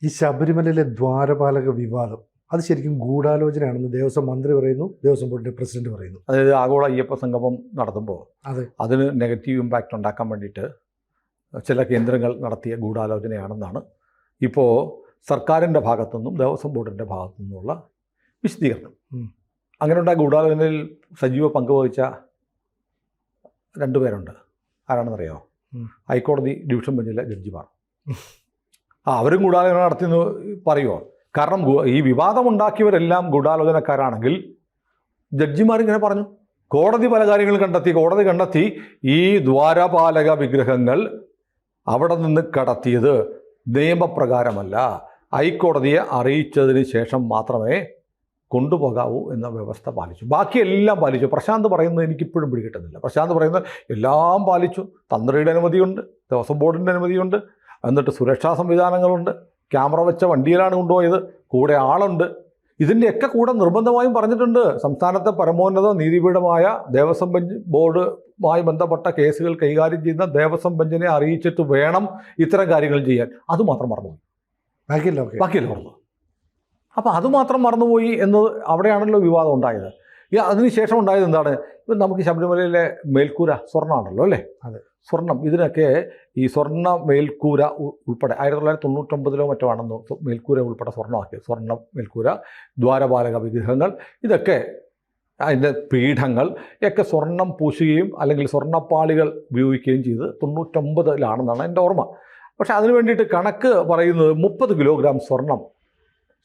ഈ ശബരിമലയിലെ ദ്വാരപാലക വിവാദം അത് ശരിക്കും ഗൂഢാലോചനയാണെന്ന് ദേവസ്വം മന്ത്രി പറയുന്നു, ദേവസ്വം ബോർഡിന്റെ പ്രസിഡന്റ് പറയുന്നു. അതായത് ആഗോള അയ്യപ്പ സംഗമം നടത്തുമ്പോൾ അതെ, അതിന് നെഗറ്റീവ് ഇമ്പാക്റ്റ് ഉണ്ടാക്കാൻ വേണ്ടിയിട്ട് ചില കേന്ദ്രങ്ങൾ നടത്തിയ ഗൂഢാലോചനയാണെന്നാണ് ഇപ്പോൾ സർക്കാരിൻ്റെ ഭാഗത്തുനിന്നും ദേവസ്വം ബോർഡിൻ്റെ ഭാഗത്തു നിന്നുമുള്ള വിശദീകരണം. അങ്ങനെ ഉണ്ടായ ഗൂഢാലോചനയിൽ സജീവ പങ്കുവഹിച്ച രണ്ടുപേരുണ്ട്. ആരാണെന്നറിയാമോ? ഹൈക്കോടതി ഡിവിഷൻ ബെഞ്ചിലെ ജഡ്ജിമാർ. അവരും ഗൂഢാലോചന നടത്തിയെന്ന് പറയുമോ? കാരണം ഈ വിവാദമുണ്ടാക്കിയവരെല്ലാം ഗൂഢാലോചനക്കാരാണെങ്കിൽ ജഡ്ജിമാരിങ്ങനെ പറഞ്ഞു. കോടതി പല കാര്യങ്ങളും കോടതി കണ്ടെത്തി ഈ ദ്വാരപാലക വിഗ്രഹങ്ങൾ അവിടെ നിന്ന് കടത്തിയത് നിയമപ്രകാരമല്ല, ഹൈക്കോടതിയെ അറിയിച്ചതിന് ശേഷം മാത്രമേ കൊണ്ടുപോകാവൂ എന്ന വ്യവസ്ഥ പാലിച്ചു. ബാക്കിയെല്ലാം പാലിച്ചു. പ്രശാന്ത് പറയുന്നത് എനിക്കിപ്പോഴും പിടികിട്ടുന്നില്ല. പ്രശാന്ത് പറയുന്നത് എല്ലാം പാലിച്ചു. തന്ത്രിയുടെ അനുമതിയുണ്ട്, ദേവസ്വം ബോർഡിൻ്റെ അനുമതിയുണ്ട്, എന്നിട്ട് സുരക്ഷാ സംവിധാനങ്ങളുണ്ട്, ക്യാമറ വെച്ച വണ്ടിയിലാണ് കൊണ്ടുപോയത്, കൂടെ ആളുണ്ട്. ഇതിൻ്റെയൊക്കെ കൂടെ നിർബന്ധമായും പറഞ്ഞിട്ടുണ്ട് സംസ്ഥാനത്തെ പരമോന്നത നീതിപീഠമായ ദേവസ്വം ബോർഡുമായി ബന്ധപ്പെട്ട കേസുകൾ കൈകാര്യം ചെയ്യുന്ന ദേവസ്വം ബെഞ്ചിനെ അറിയിച്ചിട്ട് വേണം ഇത്തരം കാര്യങ്ങൾ ചെയ്യാൻ. അതുമാത്രം മറന്നുപോയി, ബാക്കിയല്ല മറന്നു. അപ്പോൾ അതുമാത്രം മറന്നുപോയി എന്ന് അവിടെയാണല്ലോ വിവാദം ഉണ്ടായത്. അതിനുശേഷം ഉണ്ടായത് എന്താണ്? ഇപ്പം നമുക്ക് ശബരിമലയിലെ മേൽക്കൂര സ്വർണ്ണമാണല്ലോ അല്ലേ? അതെ, സ്വർണം. ഇതിനൊക്കെ ഈ സ്വർണ്ണ മേൽക്കൂര ഉൾപ്പെടെ 1999 മറ്റോ ആണെന്ന് മേൽക്കൂര ഉൾപ്പെടെ സ്വർണ്ണമാക്കി. സ്വർണ്ണ മേൽക്കൂര, ദ്വാരപാലക വിഗ്രഹങ്ങൾ, ഇതൊക്കെ അതിൻ്റെ പീഠങ്ങൾ ഒക്കെ സ്വർണം പൂശുകയും അല്ലെങ്കിൽ സ്വർണ്ണപ്പാളികൾ ഉപയോഗിക്കുകയും ചെയ്ത് 99-ലാണെന്നാണ് എൻ്റെ ഓർമ്മ. പക്ഷേ അതിനു വേണ്ടിയിട്ട് കണക്ക് പറയുന്നത് 30 കിലോഗ്രാം സ്വർണം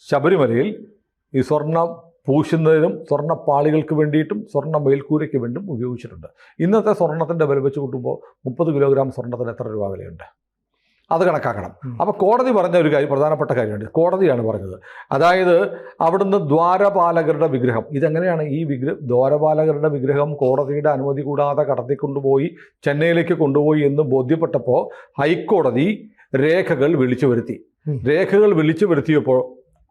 ശബരിമലയിൽ ഈ സ്വർണം പൂശുന്നതിനും സ്വർണ്ണപ്പാളികൾക്ക് വേണ്ടിയിട്ടും സ്വർണ്ണ മേൽക്കൂരയ്ക്ക് വേണ്ടിയും ഉപയോഗിച്ചിട്ടുണ്ട്. ഇന്നത്തെ സ്വർണ്ണത്തിൻ്റെ വില വെച്ച് കൂട്ടുമ്പോൾ 30 കിലോഗ്രാം സ്വർണ്ണത്തിന് എത്ര രൂപ വിലയുണ്ട്? അത് കണക്കാക്കണം. അപ്പോൾ കോടതി പറഞ്ഞ ഒരു കാര്യം, പ്രധാനപ്പെട്ട കാര്യമുണ്ട്. കോടതിയാണ് പറഞ്ഞത്, അതായത് അവിടുന്ന് ദ്വാരപാലകരുടെ വിഗ്രഹം, ഇതെങ്ങനെയാണ് ഈ ദ്വാരപാലകരുടെ വിഗ്രഹം കോടതിയുടെ അനുമതി കൂടാതെ കടത്തിക്കൊണ്ടുപോയി ചെന്നൈയിലേക്ക് കൊണ്ടുപോയി എന്ന് ബോധ്യപ്പെട്ടപ്പോൾ ഹൈക്കോടതി രേഖകൾ വിളിച്ചു വരുത്തിയപ്പോൾ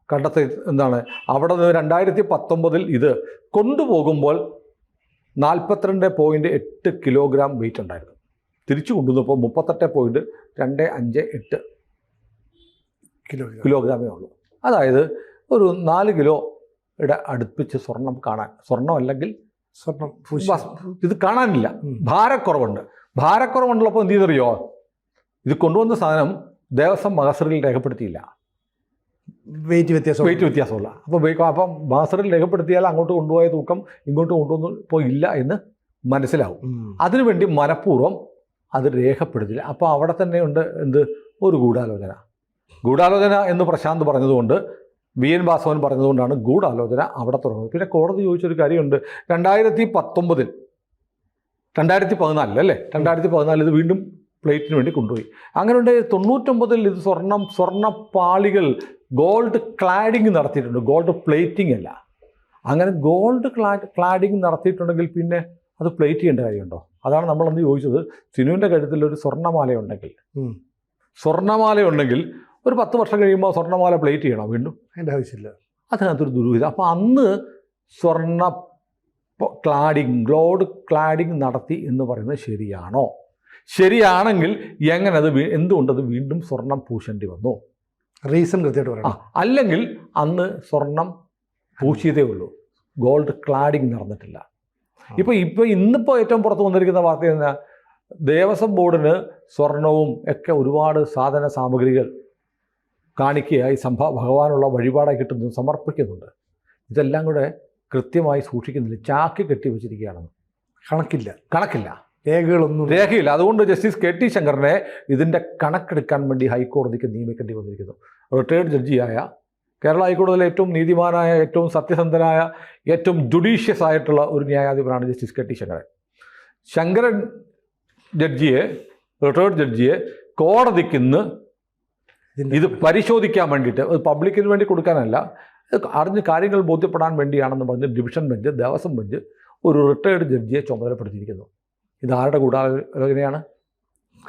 കണ്ടെത്തി എന്താണ്? അവിടെ നിന്ന് 2019 ഇത് കൊണ്ടുപോകുമ്പോൾ 42.8 കിലോഗ്രാം വെയിറ്റ് ഉണ്ടായിരുന്നു. തിരിച്ചു കൊണ്ടുവന്നപ്പോൾ 38.258 കിലോഗ്രാമേ ഉള്ളൂ. അതായത് ഒരു 4 കിലോയുടെ അടുപ്പിച്ച് സ്വർണം കാണാൻ, സ്വർണം അല്ലെങ്കിൽ സ്വർണം ഇത് കാണാനില്ല. ഭാരക്കുറവുണ്ടപ്പോൾ എന്ത് ചെയ്തറിയോ? ഇത് കൊണ്ടുവന്ന സാധനം ദേവസ്വം മഹസറിൽ രേഖപ്പെടുത്തിയില്ല. വെയിറ്റ് വ്യത്യാസമുള്ള. അപ്പം മഹസറിൽ രേഖപ്പെടുത്തിയാൽ അങ്ങോട്ട് കൊണ്ടുപോയ തൂക്കം ഇങ്ങോട്ട് കൊണ്ടുവന്നപ്പോൾ ഇല്ല എന്ന് മനസ്സിലാവും. അതിനുവേണ്ടി മനഃപൂർവ്വം അത് രേഖപ്പെടുത്തില്ല. അപ്പോൾ അവിടെ തന്നെയുണ്ട് ഒരു ഗൂഢാലോചന എന്ന് പ്രശാന്ത് പറഞ്ഞതുകൊണ്ട്, VN വാസവൻ പറഞ്ഞതുകൊണ്ടാണ് ഗൂഢാലോചന അവിടെ തുടങ്ങുന്നത്. പിന്നെ കോടതി ചോദിച്ചൊരു കാര്യമുണ്ട്. 2014 ഇത് വീണ്ടും പ്ലേറ്റിന് വേണ്ടി കൊണ്ടുപോയി. അങ്ങനെ 99 ഇത് സ്വർണ്ണപ്പാളികൾ ഗോൾഡ് ക്ലാഡിങ് നടത്തിയിട്ടുണ്ട്, ഗോൾഡ് പ്ലേറ്റിംഗ് അല്ല. അങ്ങനെ ഗോൾഡ് ക്ലാഡിങ് നടത്തിയിട്ടുണ്ടെങ്കിൽ പിന്നെ അത് പ്ലേറ്റ് ചെയ്യേണ്ട കാര്യമുണ്ടോ? അതാണ് നമ്മളന്ന് ചോദിച്ചത്. സിനുവിൻ്റെ കഴുത്തിൽ ഒരു സ്വർണ്ണമാലയുണ്ടെങ്കിൽ ഒരു 10 വർഷം കഴിയുമ്പോൾ സ്വർണ്ണമാല പ്ലേറ്റ് ചെയ്യണം വീണ്ടും? അതിൻ്റെ ആവശ്യമില്ല. അതിനകത്തൊരു ദുരൂഹത. അപ്പോൾ അന്ന് ഗോൾഡ് ക്ലാഡിങ് നടത്തി എന്ന് പറയുന്നത് ശരിയാണോ? ശരിയാണെങ്കിൽ എന്തുകൊണ്ടത് വീണ്ടും സ്വർണം പൂശേണ്ടി വന്നു? റീസൺ കൃത്യമായിട്ട് പറയണം. അല്ലെങ്കിൽ അന്ന് സ്വർണം പൂശിയതേ ഉള്ളൂ, ഗോൾഡ് ക്ലാഡിങ് നടന്നിട്ടില്ല. ഇന്നിപ്പോൾ ഏറ്റവും പുറത്ത് വന്നിരിക്കുന്ന വാർത്ത എന്നാൽ ദേവസ്വം ബോർഡിന് സ്വർണവും ഒക്കെ ഒരുപാട് സാധന സാമഗ്രികൾ കാണിക്കുകയായി ഭഗവാനുള്ള വഴിപാടായി കിട്ടുന്നത് സമർപ്പിക്കുന്നുണ്ട്. ഇതെല്ലാം കൂടെ കൃത്യമായി സൂക്ഷിക്കുന്നില്ല, ചാക്കി കെട്ടി വെച്ചിരിക്കുകയാണെന്ന്. കണക്കില്ല, രേഖയില്ല. അതുകൊണ്ട് ജസ്റ്റിസ് KT ശങ്കറിനെ ഇതിൻ്റെ കണക്കെടുക്കാൻ വേണ്ടി ഹൈക്കോടതിക്ക് നിയമിക്കേണ്ടി വന്നിരിക്കുന്നു. റിട്ടയർഡ് ജഡ്ജിയായ, കേരള ഹൈക്കോടതിയിലെ ഏറ്റവും നീതിമാനായ, ഏറ്റവും സത്യസന്ധനായ, ഏറ്റവും ജുഡീഷ്യസ് ആയിട്ടുള്ള ഒരു ന്യായാധിപനാണ് ജസ്റ്റിസ് KT ശങ്കരൻ റിട്ടയർഡ് ജഡ്ജിയെ കോടതിക്ക് ഇന്ന് ഇത് പരിശോധിക്കാൻ വേണ്ടിയിട്ട്, പബ്ലിക്കിന് വേണ്ടി കൊടുക്കാനല്ല, അറിഞ്ഞ് കാര്യങ്ങൾ ബോധ്യപ്പെടാൻ വേണ്ടിയാണെന്ന് പറഞ്ഞ് ഡിവിഷൻ ബെഞ്ച്, ദേവസ്വം ബെഞ്ച് ഒരു റിട്ടയർഡ് ജഡ്ജിയെ ചുമതലപ്പെടുത്തിയിരിക്കുന്നു. ഇതാരുടെ ഗൂഢാലോചനയാണ്?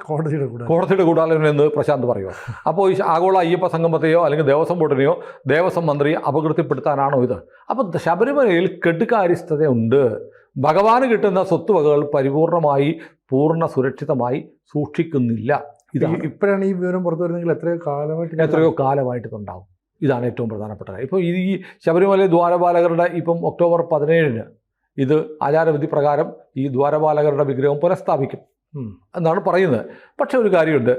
കോടതിയുടെ ഗൂഢാലോചന എന്ന് പ്രശാന്ത് പറയുമോ? അപ്പോൾ ഈ ആഗോള അയ്യപ്പ സംഗമത്തെയോ അല്ലെങ്കിൽ ദേവസ്വം ബോർഡിനെയോ ദേവസ്വം മന്ത്രിയെ അപകീർത്തിപ്പെടുത്താനാണോ ഇത്? അപ്പോൾ ശബരിമലയിൽ കെടുകാര്യസ്ഥതയുണ്ട്. ഭഗവാന് കിട്ടുന്ന സ്വത്തുവകകൾ പൂർണ്ണ സുരക്ഷിതമായി സൂക്ഷിക്കുന്നില്ല. ഇതാണ് ഇപ്പോഴാണ് ഈ വിവരം പുറത്തു വരുന്നെങ്കിൽ എത്രയോ കാലമായിട്ട് ഇതുണ്ടാവും. ഇതാണ് ഏറ്റവും പ്രധാനപ്പെട്ട കാര്യം. ഇപ്പോൾ ഈ ശബരിമല ദ്വാരപാലകരുടെ ഇപ്പം ഒക്ടോബർ 17 ഇത് ആചാരവിധി പ്രകാരം ഈ ദ്വാരപാലകരുടെ വിഗ്രഹം പുനഃസ്ഥാപിക്കും എന്നാണ് പറയുന്നത്. പക്ഷെ ഒരു കാര്യമുണ്ട്,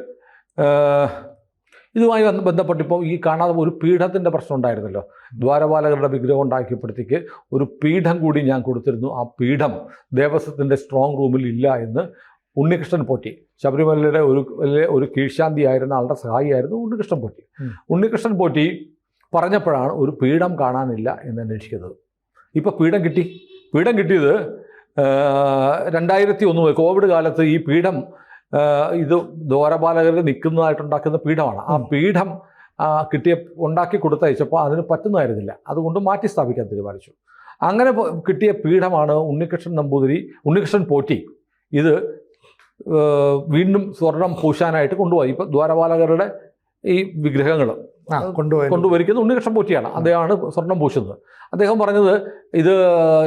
ഇതുമായി ബന്ധപ്പെട്ട് ഇപ്പോൾ ഈ കാണാതെ ഒരു പീഠത്തിൻ്റെ പ്രശ്നം ഉണ്ടായിരുന്നല്ലോ. ദ്വാരപാലകരുടെ വിഗ്രഹം ഉണ്ടാക്കിയപ്പോഴത്തേക്ക് ഒരു പീഠം കൂടി ഞാൻ കൊടുത്തിരുന്നു. ആ പീഠം ദേവസ്വത്തിൻ്റെ സ്ട്രോങ് റൂമിൽ ഇല്ല എന്ന് ഉണ്ണികൃഷ്ണൻ പോറ്റി, ശബരിമലയുടെ ഒരു കീഴ്ശാന്തിയായിരുന്ന ആളുടെ സഹായിയായിരുന്നു ഉണ്ണികൃഷ്ണൻ പോറ്റി. ഉണ്ണികൃഷ്ണൻ പോറ്റി പറഞ്ഞപ്പോഴാണ് ഒരു പീഠം കാണാനില്ല എന്ന് അന്വേഷിക്കുന്നത്. ഇപ്പോൾ പീഠം കിട്ടി. പീഠം കിട്ടിയത് 2001 കോവിഡ് കാലത്ത് ഈ പീഠം ഇത് ദ്വാരപാലകർ നിൽക്കുന്നതായിട്ടുണ്ടാക്കുന്ന പീഠമാണ്. ആ പീഠം ഉണ്ടാക്കി കൊടുത്തയച്ചപ്പോൾ അതിന് പറ്റുന്നതായിരുന്നില്ല. അതുകൊണ്ട് മാറ്റി സ്ഥാപിക്കാൻ തീരുമാനിച്ചു. അങ്ങനെ കിട്ടിയ പീഠമാണ് ഉണ്ണികൃഷ്ണൻ പോറ്റി ഇത് വീണ്ടും സ്വർണം പൂശാനായിട്ട് കൊണ്ടുപോയി. ഇപ്പോൾ ദ്വാരപാലകരുടെ ഈ വിഗ്രഹങ്ങൾ കൊണ്ടുവരിക്കുന്ന ഉണ്ണികൃഷ്ണൻ പോറ്റിയാണ്. അദ്ദേഹമാണ് സ്വർണം പൂശുന്നത്. അദ്ദേഹം പറഞ്ഞത് ഇത്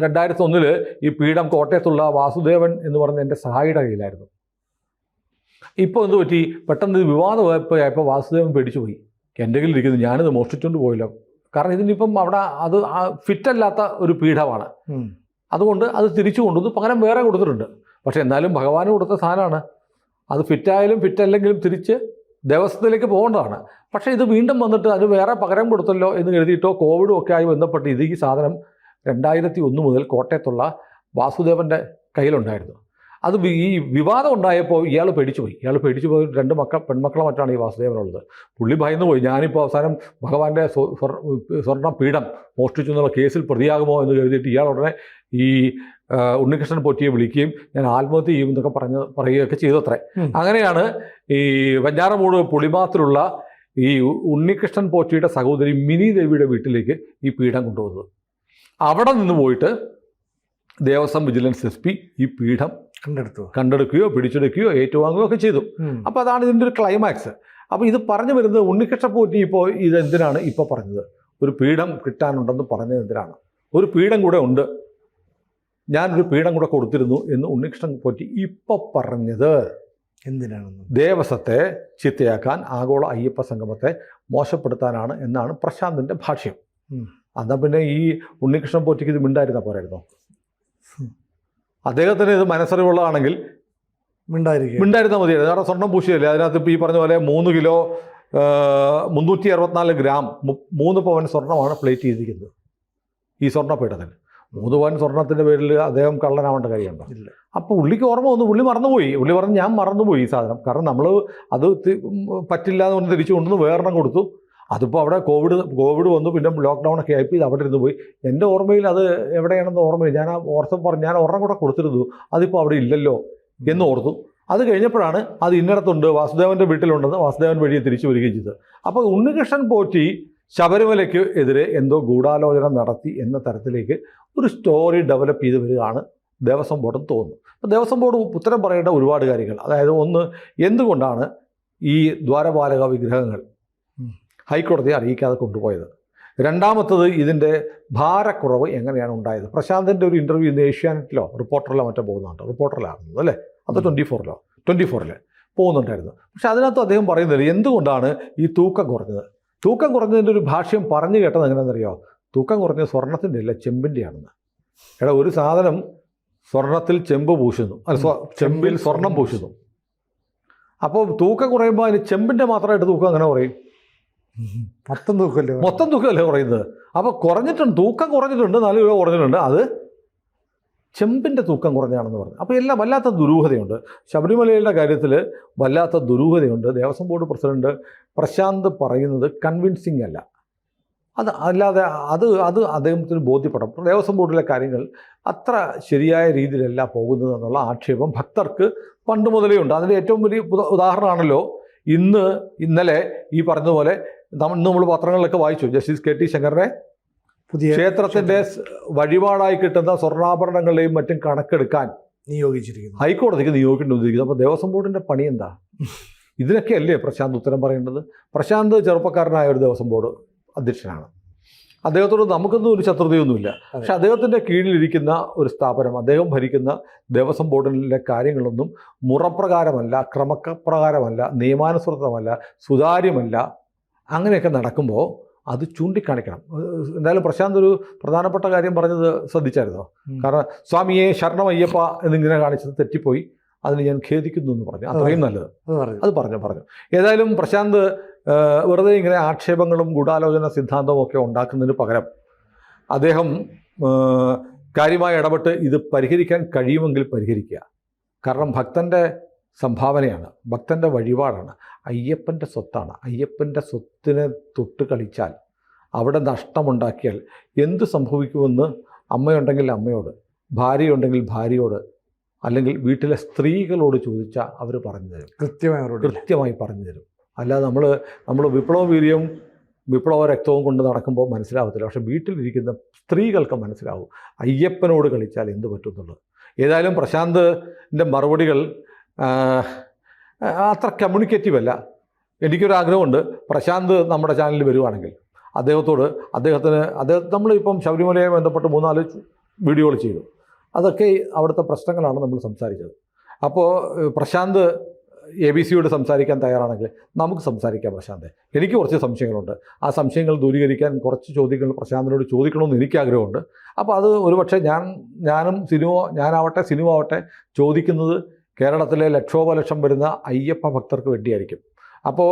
2001 ഈ പീഠം കോട്ടയത്തുള്ള വാസുദേവൻ എന്ന് പറഞ്ഞ എൻ്റെ സഹായിയുടെ കയ്യിലായിരുന്നു. ഇപ്പോൾ എന്ത് പറ്റി, പെട്ടെന്ന് ഇത് വിവാദമായപ്പോൾ വാസുദേവൻ പേടിച്ചു പോയി. എൻ്റെ കയ്യിലിരിക്കുന്നു, ഞാനിത് മോഷ്ടിച്ചുകൊണ്ട് പോയില്ല. കാരണം ഇതിനിപ്പം അവിടെ അത് ഫിറ്റല്ലാത്ത ഒരു പീഠമാണ്. അതുകൊണ്ട് അത് തിരിച്ചു കൊണ്ടുവന്ന് പകരം വേറെ കൊടുത്തിട്ടുണ്ട്. പക്ഷെ എന്നാലും ഭഗവാന് കൊടുത്ത സാധനമാണ്. അത് ഫിറ്റായാലും ഫിറ്റല്ലെങ്കിലും തിരിച്ച് ദേവസ്വത്തിലേക്ക് പോകേണ്ടതാണ്. പക്ഷേ ഇത് വീണ്ടും വന്നിട്ട് അത് വേറെ പകരം കൊടുത്തല്ലോ എന്ന് കരുതിയിട്ടോ കോവിഡും ഒക്കെ ആയി ബന്ധപ്പെട്ട് ഈ സാധനം 2001 മുതൽ കോട്ടയത്തുള്ള വാസുദേവൻ്റെ കയ്യിലുണ്ടായിരുന്നു. അത് ഈ വിവാദം ഉണ്ടായപ്പോൾ ഇയാൾ പേടിച്ചു പോയി. 2 പെൺമക്കളെ മറ്റാണ് ഈ വാസുദേവനുള്ളത്. പുള്ളി ഭയന്നു പോയി. ഞാനിപ്പോൾ അവസാനം ഭഗവാന്റെ സ്വർണ്ണ പീഠം മോഷ്ടിച്ചു എന്നുള്ള കേസിൽ പ്രതിയാകുമോ എന്ന് കരുതിയിട്ട് ഇയാൾ ഉടനെ ഈ ഉണ്ണികൃഷ്ണൻ പോറ്റിയെ വിളിക്കുകയും ഞാൻ ആത്മഹത്യ ചെയ്യും എന്നൊക്കെ പറയുകയൊക്കെ ചെയ്തത്രേ. അങ്ങനെയാണ് ഈ വെഞ്ഞാറമൂട് പുളിമാത്തിലുള്ള ഈ ഉണ്ണികൃഷ്ണൻ പോറ്റിയുടെ സഹോദരി മിനി ദേവിയുടെ വീട്ടിലേക്ക് ഈ പീഠം കൊണ്ടുപോകുന്നത്. അവിടെ നിന്ന് പോയിട്ട് ദേവസ്വം വിജിലൻസ് SP ഈ പീഠം കണ്ടെടുക്കുകയോ പിടിച്ചെടുക്കുകയോ ഏറ്റുവാങ്ങുകയോ ഒക്കെ ചെയ്തു. അപ്പോൾ അതാണ് ഇതിൻ്റെ ഒരു ക്ലൈമാക്സ്. അപ്പോൾ ഇത് പറഞ്ഞു വരുന്നത് ഉണ്ണികൃഷ്ണൻ പോറ്റി ഇപ്പോൾ ഇതെന്തിനാണ് ഇപ്പോൾ പറഞ്ഞത്, ഒരു പീഠം കിട്ടാനുണ്ടെന്ന് പറഞ്ഞത് എന്തിനാണ്? ഒരു പീഠം കൂടെ ഉണ്ട്, ഞാനൊരു പീഠം കൂടെ കൊടുത്തിരുന്നു എന്ന് ഉണ്ണികൃഷ്ണൻ പോറ്റി ഇപ്പോൾ പറഞ്ഞത് എന്തിനാണെന്ന്? ദേവസ്വത്തെ ചിത്തയാക്കാൻ, ആഗോള അയ്യപ്പ സംഗമത്തെ മോശപ്പെടുത്താനാണ് എന്നാണ് പ്രശാന്തിൻ്റെ ഭാഷ്യം. എന്നാൽ പിന്നെ ഈ ഉണ്ണികൃഷ്ണൻ പോറ്റിക്ക് ഇത് മിണ്ടായിരുന്ന പോരായിരുന്നോ? അദ്ദേഹത്തിന് ഇത് മനസ്സറിവുള്ളതാണെങ്കിൽ മിണ്ടായിരുന്നാൽ മതിയായിരുന്നു. കാരണം സ്വർണ്ണം പൂശിയല്ലേ. അതിനകത്ത് ഇപ്പോൾ ഈ പറഞ്ഞ പോലെ 3 കിലോ 364 ഗ്രാം 3 പവൻ സ്വർണ്ണമാണ് പ്ലേറ്റ് ചെയ്തിരിക്കുന്നത് ഈ സ്വർണ്ണപ്പീഠത്തിൽ. 3 പവൻ സ്വർണ്ണത്തിൻ്റെ പേരിൽ അദ്ദേഹം കള്ളനാവേണ്ട കാര്യമുണ്ടോ? ഇല്ല. അപ്പോൾ പുള്ളിക്ക് ഓർമ്മ വന്നു, പുള്ളി മറന്നുപോയി. പുള്ളി പറഞ്ഞു ഞാൻ മറന്നുപോയി ഈ സാധനം. കാരണം നമ്മൾ അത് പറ്റില്ല എന്ന് പറഞ്ഞ് തിരിച്ചു കൊണ്ടുവന്ന് വേറെണ്ണം കൊടുത്തു. അതിപ്പോൾ അവിടെ കോവിഡ് വന്നു, പിന്നെ ലോക്ക്ഡൗൺ ഒക്കെ ആയിപ്പോൾ ഇത് അവിടെ ഇരുന്ന് പോയി. എൻ്റെ ഓർമ്മയിൽ അത് എവിടെയാണെന്ന് ഓർമ്മയില്ല. ഞാൻ ഞാൻ ഒരെണ്ണം കൂടെ കൊടുത്തിരുന്നു, അതിപ്പോൾ അവിടെ ഇല്ലല്ലോ എന്ന് ഓർത്തു. അത് കഴിഞ്ഞപ്പോഴാണ് അത് ഇന്നിടത്തുണ്ട്, വാസുദേവൻ്റെ വീട്ടിലുണ്ടെന്ന് വാസുദേവൻ വഴിയെ തിരിച്ചു വരികയും ചെയ്തത്. അപ്പോൾ ഉണ്ണികൃഷ്ണൻ പോറ്റി ശബരിമലയ്ക്ക് എതിരെ എന്തോ ഗൂഢാലോചന നടത്തി എന്ന തരത്തിലേക്ക് ഒരു സ്റ്റോറി ഡെവലപ്പ് ചെയ്ത് വരികയാണ് ദേവസ്വം ബോർഡെന്ന് തോന്നുന്നു. അപ്പോൾ ദേവസ്വം ബോർഡ് ഉത്തരം പറയേണ്ട ഒരുപാട് കാര്യങ്ങൾ, അതായത് ഒന്ന്, എന്തുകൊണ്ടാണ് ഈ ദ്വാരപാലക വിഗ്രഹങ്ങൾ ഹൈക്കോടതിയെ അറിയിക്കാതെ കൊണ്ടുപോയത്? രണ്ടാമത്തത്, ഇതിൻ്റെ ഭാരക്കുറവ് എങ്ങനെയാണ് ഉണ്ടായത്? പ്രശാന്തിൻ്റെ ഒരു ഇൻ്റർവ്യൂ ഇന്ന് ഏഷ്യാനെറ്റിലോ റിപ്പോർട്ടറിലോ മറ്റോ പോകുന്നുണ്ട്. റിപ്പോർട്ടറിലാകുന്നത് അല്ലേ, അത് 24 പോകുന്നുണ്ടായിരുന്നു. പക്ഷെ അതിനകത്ത് അദ്ദേഹം പറയുന്നില്ല എന്തുകൊണ്ടാണ് ഈ തൂക്കം കുറഞ്ഞത്. തൂക്കം കുറഞ്ഞതിൻ്റെ ഒരു ഭാഷ്യം പറഞ്ഞു കേട്ടത് എങ്ങനെയാണെന്നറിയോ? തൂക്കം കുറഞ്ഞത് സ്വർണത്തിൻ്റെ അല്ല, ചെമ്പിൻ്റെയാണെന്ന്. ഒരു സാധനം സ്വർണത്തിൽ ചെമ്പ് പൂശുന്നു, ചെമ്പിൽ സ്വർണം പൂശുന്നു. അപ്പോൾ തൂക്കം കുറയുമ്പോൾ അതിന് ചെമ്പിൻ്റെ മാത്രമായിട്ട് തൂക്കം അങ്ങനെ കുറയും? മൊത്തം തൂക്കമല്ലേ കുറയുന്നത്. അപ്പോൾ കുറഞ്ഞിട്ടുണ്ട്, തൂക്കം കുറഞ്ഞിട്ടുണ്ട്, 4 കിലോ കുറഞ്ഞിട്ടുണ്ട്, അത് ചെമ്പിൻ്റെ തൂക്കം കുറഞ്ഞാണെന്ന് പറഞ്ഞു. അപ്പോൾ എല്ലാം വല്ലാത്ത ദുരൂഹതയുണ്ട്. ശബരിമലയുടെ കാര്യത്തിൽ വല്ലാത്ത ദുരൂഹതയുണ്ട്. ദേവസ്വം ബോർഡ് പ്രസിഡന്റ് പ്രശാന്ത് പറയുന്നത് കൺവിൻസിങ് അല്ല. അല്ലാതെ അത് അദ്ദേഹത്തിന് ബോധ്യപ്പെടണം. ദേവസ്വം ബോർഡിലെ കാര്യങ്ങൾ അത്ര ശരിയായ രീതിയിലല്ല പോകുന്നത് എന്നുള്ള ആക്ഷേപം ഭക്തർക്ക് പണ്ട് മുതലേ ഉണ്ട്. അതിൻ്റെ ഏറ്റവും വലിയ ഉദാഹരണമാണല്ലോ ഇന്നലെ ഈ പറഞ്ഞതുപോലെ നമ്മൾ പത്രങ്ങളിലൊക്കെ വായിച്ചു, ജസ്റ്റിസ് KT ശങ്കറിനെ പുതിയ ക്ഷേത്രത്തിൻ്റെ വഴിപാടായി കിട്ടുന്ന സ്വർണ്ണാഭരണങ്ങളുടെയും മറ്റും കണക്കെടുക്കാൻ ഹൈക്കോടതിക്ക് നിയോഗിക്കേണ്ടിയിരിക്കുന്നത്. അപ്പോൾ ദേവസ്വം ബോർഡിൻ്റെ പണി എന്താ? ഇതിനൊക്കെയല്ലേ പ്രശാന്ത് ഉത്തരം പറയേണ്ടത്? പ്രശാന്ത് ചെറുപ്പക്കാരനായ ഒരു ദേവസ്വം ബോർഡ് അധ്യക്ഷനാണ്. അദ്ദേഹത്തോട് നമുക്കൊന്നും ഒരു ശത്രുതയൊന്നുമില്ല. പക്ഷെ അദ്ദേഹത്തിൻ്റെ കീഴിലിരിക്കുന്ന ഒരു സ്ഥാപനം, അദ്ദേഹം ഭരിക്കുന്ന ദേവസ്വം ബോർഡിലെ കാര്യങ്ങളൊന്നും മുറപ്രകാരമല്ല, ക്രമപ്രകാരമല്ല, നിയമാനുസൃതമല്ല, സുതാര്യമല്ല. അങ്ങനെയൊക്കെ നടക്കുമ്പോൾ അത് ചൂണ്ടിക്കാണിക്കണം. എന്തായാലും പ്രശാന്ത് ഒരു പ്രധാനപ്പെട്ട കാര്യം പറഞ്ഞത് ശ്രദ്ധിച്ചായിരുന്നോ? കാരണം സ്വാമിയെ ശരണമയ്യപ്പ എന്നിങ്ങനെ കാണിച്ചത് തെറ്റിപ്പോയി, അതിന് ഞാൻ ഖേദിക്കുന്നു എന്ന് പറഞ്ഞു. അത്രയും നല്ലത്. അത് പറഞ്ഞു. ഏതായാലും പ്രശാന്ത് വെറുതെ ഇങ്ങനെ ആക്ഷേപങ്ങളും ഗൂഢാലോചന സിദ്ധാന്തവും ഒക്കെ ഉണ്ടാക്കുന്നതിന് പകരം അദ്ദേഹം കാര്യമായി ഇടപെട്ട് ഇത് പരിഹരിക്കാൻ കഴിയുമെങ്കിൽ പരിഹരിക്കുക. കാരണം ഭക്തൻ്റെ സംഭാവനയാണ്, ഭക്തൻ്റെ വഴിപാടാണ്, അയ്യപ്പൻ്റെ സ്വത്താണ്. അയ്യപ്പൻ്റെ സ്വത്തിനെ തൊട്ട് കളിച്ചാൽ, അവിടെ നഷ്ടമുണ്ടാക്കിയാൽ എന്ത് സംഭവിക്കുമെന്ന് അമ്മയുണ്ടെങ്കിൽ അമ്മയോട്, ഭാര്യയുണ്ടെങ്കിൽ ഭാര്യയോട്, അല്ലെങ്കിൽ വീട്ടിലെ സ്ത്രീകളോട് ചോദിച്ചാൽ അവർ പറഞ്ഞു തരും, കൃത്യമായി പറഞ്ഞു തരും. അല്ലാതെ നമ്മൾ വിപ്ലവ വിപ്ലവ രക്തവും കൊണ്ട് നടക്കുമ്പോൾ മനസ്സിലാവത്തില്ല. പക്ഷെ വീട്ടിലിരിക്കുന്ന സ്ത്രീകൾക്ക് മനസ്സിലാവും അയ്യപ്പനോട് കളിച്ചാൽ എന്ത് പറ്റുമെന്നുള്ളത്. ഏതായാലും പ്രശാന്തിൻ്റെ മറുപടികൾ അത്ര കമ്മ്യൂണിക്കേറ്റീവ് അല്ല. എനിക്കൊരാഗ്രഹമുണ്ട്, പ്രശാന്ത് നമ്മുടെ ചാനലിൽ വരുവാണെങ്കിൽ അദ്ദേഹത്തിന് നമ്മളിപ്പം ശബരിമലയെ ബന്ധപ്പെട്ട് 3-4 വീഡിയോകൾ ചെയ്തു. അതൊക്കെ അവിടുത്തെ പ്രശ്നങ്ങളാണ് നമ്മൾ സംസാരിച്ചത്. അപ്പോൾ പ്രശാന്ത് ABC-യോട് സംസാരിക്കാൻ തയ്യാറാണെങ്കിൽ നമുക്ക് സംസാരിക്കാം. പ്രശാന്ത്, എനിക്ക് കുറച്ച് സംശയങ്ങളുണ്ട്. ആ സംശയങ്ങൾ ദൂരീകരിക്കാൻ കുറച്ച് ചോദ്യങ്ങൾ പ്രശാന്തിനോട് ചോദിക്കണമെന്ന് എനിക്ക് ആഗ്രഹമുണ്ട്. അപ്പോൾ അത് ഒരുപക്ഷെ ഞാനാവട്ടെ സിനിമ ആവട്ടെ ചോദിക്കുന്നത് കേരളത്തിലെ ലക്ഷോപലക്ഷം വരുന്ന അയ്യപ്പ ഭക്തർക്ക് വേണ്ടിയായിരിക്കും. അപ്പോൾ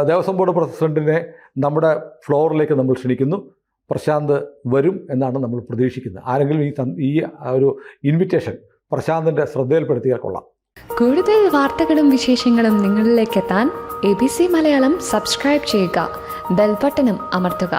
ദേവസ്വം ബോർഡ് പ്രസിഡൻറ്റിനെ നമ്മുടെ ഫ്ലോറിലേക്ക് നമ്മൾ ക്ഷണിക്കുന്നു. പ്രശാന്ത് വരും എന്നാണ് നമ്മൾ പ്രതീക്ഷിക്കുന്നത്. ആരെങ്കിലും ഈ ഒരു ഇൻവിറ്റേഷൻ പ്രശാന്തിൻ്റെ ശ്രദ്ധയിൽപ്പെടുത്തിയാൽ കൊള്ളാം. കൂടുതൽ വാർത്തകളും വിശേഷങ്ങളും നിങ്ങളിലേക്ക് എത്താൻ ABC മലയാളം സബ്സ്ക്രൈബ് ചെയ്യുക, ബെൽ ബട്ടണും അമർത്തുക.